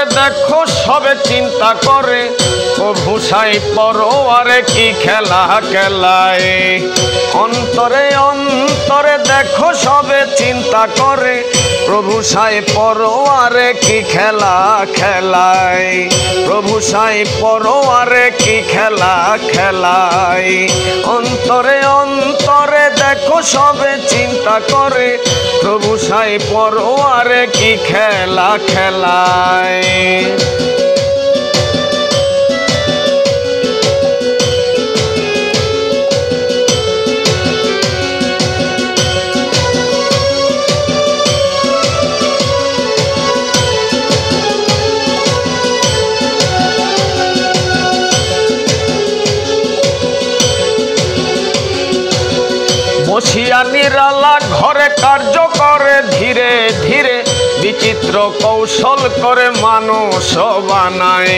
অন্তরে দেখো সবে চিন্তা করে প্রভু সাই পরোয়ারে কি খেলা খেলায়। অন্তরে অন্তরে দেখো সবে চিন্তা করে প্রভু সাই পরোয়ারে কি খেলা খেলায়। প্রভু সাই পরোয়ারে কি খেলা খেলায়। অন্তরে অন্তরে দেখো সবে চিন্তা করে প্রভু সাই পরোয়ারে কি খেলা খেলায়। বসিয়া নিরালা ঘরে কার্য করে ধীরে ধীরে বিচিত্র কৌশল করে মানুষ বানায়।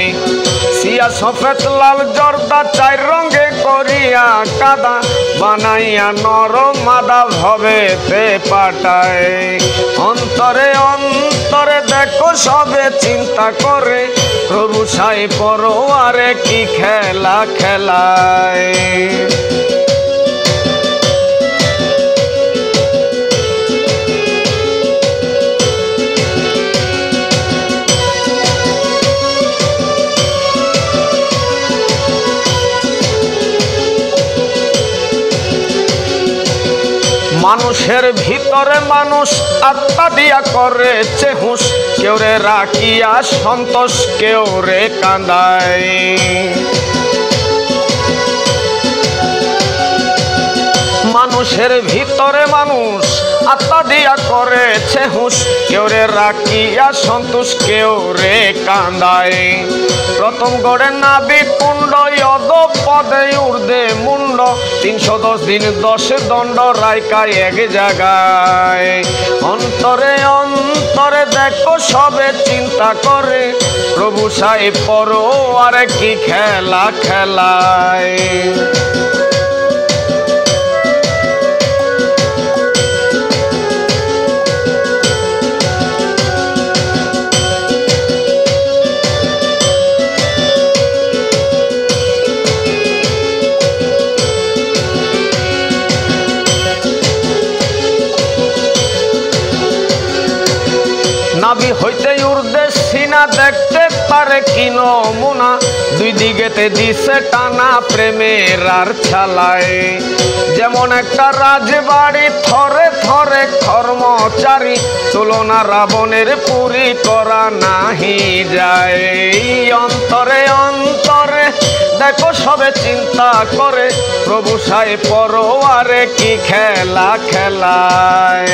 সিয়া সফেদ লাল জর্দা চার রঙে করিয়া কাদা বানাইয়া নর মাদা ভবেতে পাঠায়। অন্তরে অন্তরে দেখো সবে চিন্তা করে প্রভু সাই পরোয়ারে কি খেলা খেলায়। মানুষের ভিতরে মানুষ আত্মা দিয়া করেছে হুঁশ, কেউ রে রাখিয়া সন্তোষ কেউ রে কাঁদায়। মানুষের ভিতরে মানুষ আত্মা দিয়া করেছে হুঁশ, কেউ রে রাখিয়া সন্তোষ কেউ রে কাঁদায়। প্রথম গড়ে নাবি কুণ্ড অদ পদে ঊর্ধ্বে মুন্ড 310 দিন 10 দণ্ড রাইকায় এক জায়গায়। অন্তরে অন্তরে দেখো সবে চিন্তা করে প্রভু সাই পরোয়ারে কি খেলা খেলায়। নাভি হইতে ঊর্ধ্বে সিনা দেখতে পারে কি নমুনা, দুই দিকেতে দিছে টানা প্রেমের আর ছালায়। যেমন একটা রাজবাড়ি থরে থরে কর্মচারী, তুলনা রাবণের পুরী করা নাহি যায়। অন্তরে অন্তরে দেখো সবে চিন্তা করে প্রভু সাই পরোয়ারে কি খেলা খেলায়।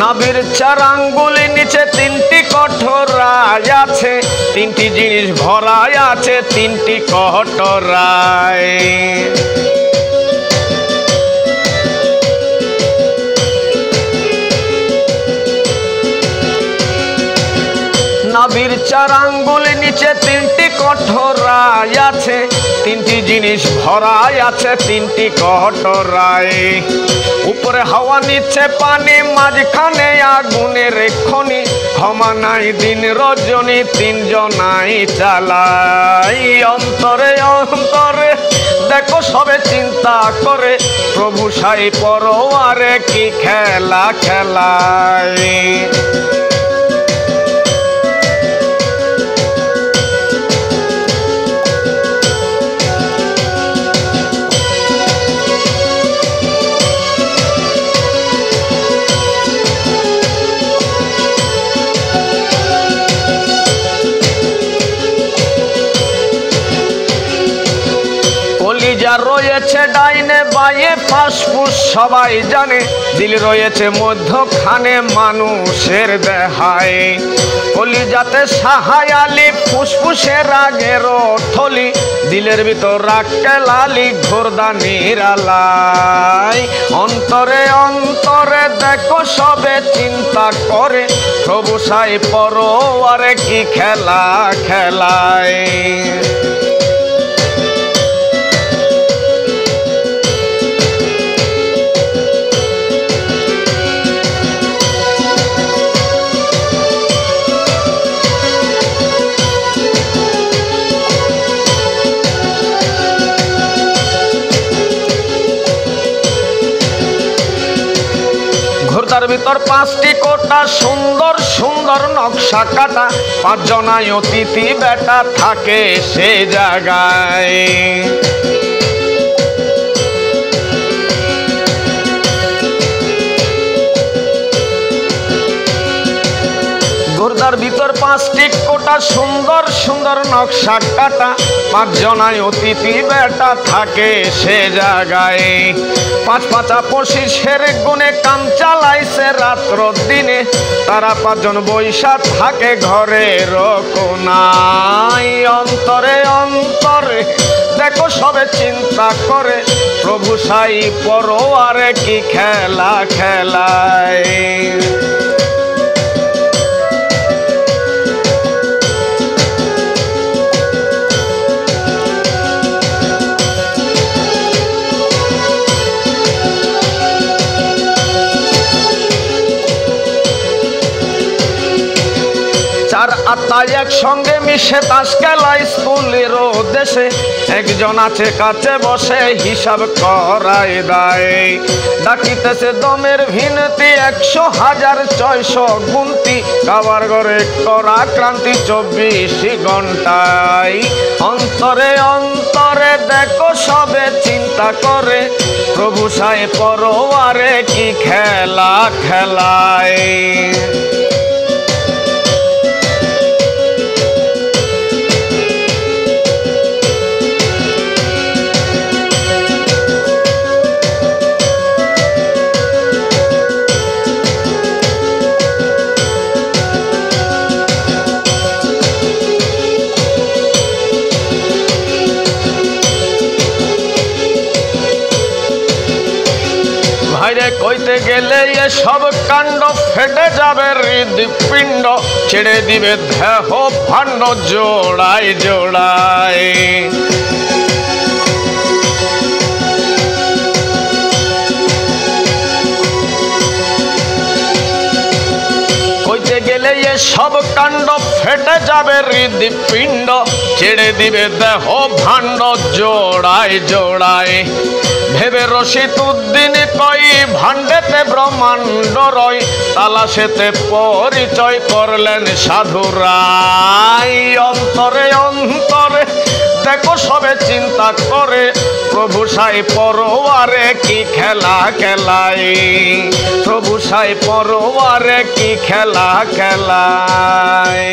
নাভির 4 আঙ্গুলি নিচে 3টি কঠোরায় আছে, 3টি জিনিস ভরায় আছে 3টি কঠোরায়। নাভির 4 আঙ্গুলি নিচে 3টি কঠোরায় আছে, 3টি জিনিস ভরায় আছে 3টি কঠোরায়। উপরে হাওয়া নিচে পানি মাঝখানে আগুনের খনি, ক্ষমা নাই দিন রজনী 3 জনাই চালাই। অন্তরে অন্তরে দেখো সবে চিন্তা করে প্রভু সাই পরোয়ারে কি খেলা খেলায়। আর রয়েছে ডাইনে বায়ে ফাঁসফুস সবাই জানে, দিল রয়েছে মধ্যখানে মানুষের দেহায়। কলিজাতে সাহায় আলি ফুসফুসের আগের থলি, দিলের ভিতর রাখতে লালি ঘোরদানির আলাই। অন্তরে অন্তরে দেখো সবে চিন্তা করে, প্রভু সাই পরোয়ারে কি খেলা খেলায়। ঘোরদার ভিতর পাঁচটি কোটা, সুন্দর সুন্দর নকশা কাটা, পাঁচজনায় অতিথি বেটা থাকে সে জায়গায়। ঘোরদার ভিতর পাঁচটি কোটা, সুন্দর সুন্দর নকশা কাটা, পাঁচজনায় অতিথি বেটা থাকে সে জায়গায়। পাঁচ পাঁচা পঁচিশের গুণে কাম চালাইছে রাত্র দিনে, তারা পাঁচজন বৈশা থাকে ঘরের কোনায়। অন্তরে অন্তরে দেখো সবে চিন্তা করে, প্রভু সাই পরোয়ারে কি খেলা খেলায়। চার আত্মা একসঙ্গে মিশে তাস খেলায় স্কুলের দেশে, একজন আছে কাছে বসে হিসাব করায় দায়। ডাকিতেছে দমের ভিনতি 100,000 গুনতি, খাবার ঘরে করা ক্রান্তি 24 ঘন্টায়। অন্তরে অন্তরে দেখো সবে চিন্তা করে, প্রভু সাই পরোয়ারে কি খেলা খেলায়। ভাইরে কইতে গেলে এসব কাণ্ড ফেটে যাবে হৃদপিণ্ড, ছেড়ে দিবে দেহ ভাণ্ড জোড়ায় জোড়ায়। কইতে গেলে এসব কাণ্ড ফেটে যাবে হৃদপিণ্ড, ছেড়ে দিবে দেহ ভাণ্ড জোড়ায় জোড়ায়। ভেবে রশিদ উদ্দিন কই ভাণ্ডেতে ব্রহ্মাণ্ড রয়, তালাশেতে পরিচয় করলেন সাধুরাই। অন্তরে অন্তরে দেখো সবে চিন্তা করে, প্রভু সাই পরোয়ারে কি খেলা খেলায়। প্রভু সাই পরোয়ারে কি খেলা খেলায়।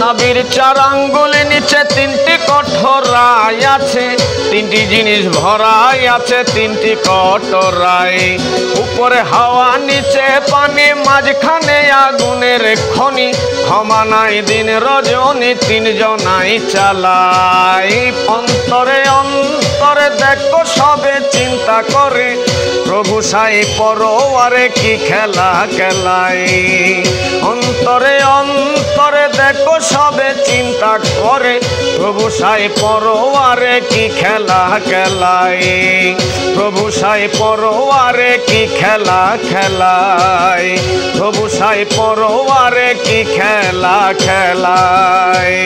নাবির 4 আঙ্গুল নিচে 3টি কঠোরায় আছে, 3টি জিনিস ভরাই আছে 3টি কঠোরায়। উপরে হাওয়া নিচে পানি, মাঝখানে আগুনের খনি, ক্ষমা নাই দিন রজনী 3 জনাই চালাই। অন্তরে অন্তরে দেখো সবে চিন্তা করে, প্রভু সাই পরোয়ারে কি খেলা খেলায়। অন্তরে অন্তরে দেখো সবে চিন্তা করে, প্রভু সাই পরোয়ারে কি খেলা খেলায়। প্রভু সাই পরোয়ারে কি খেলা খেলায়। প্রভু সাই পরোয়ারে কি খেলা খেলায়।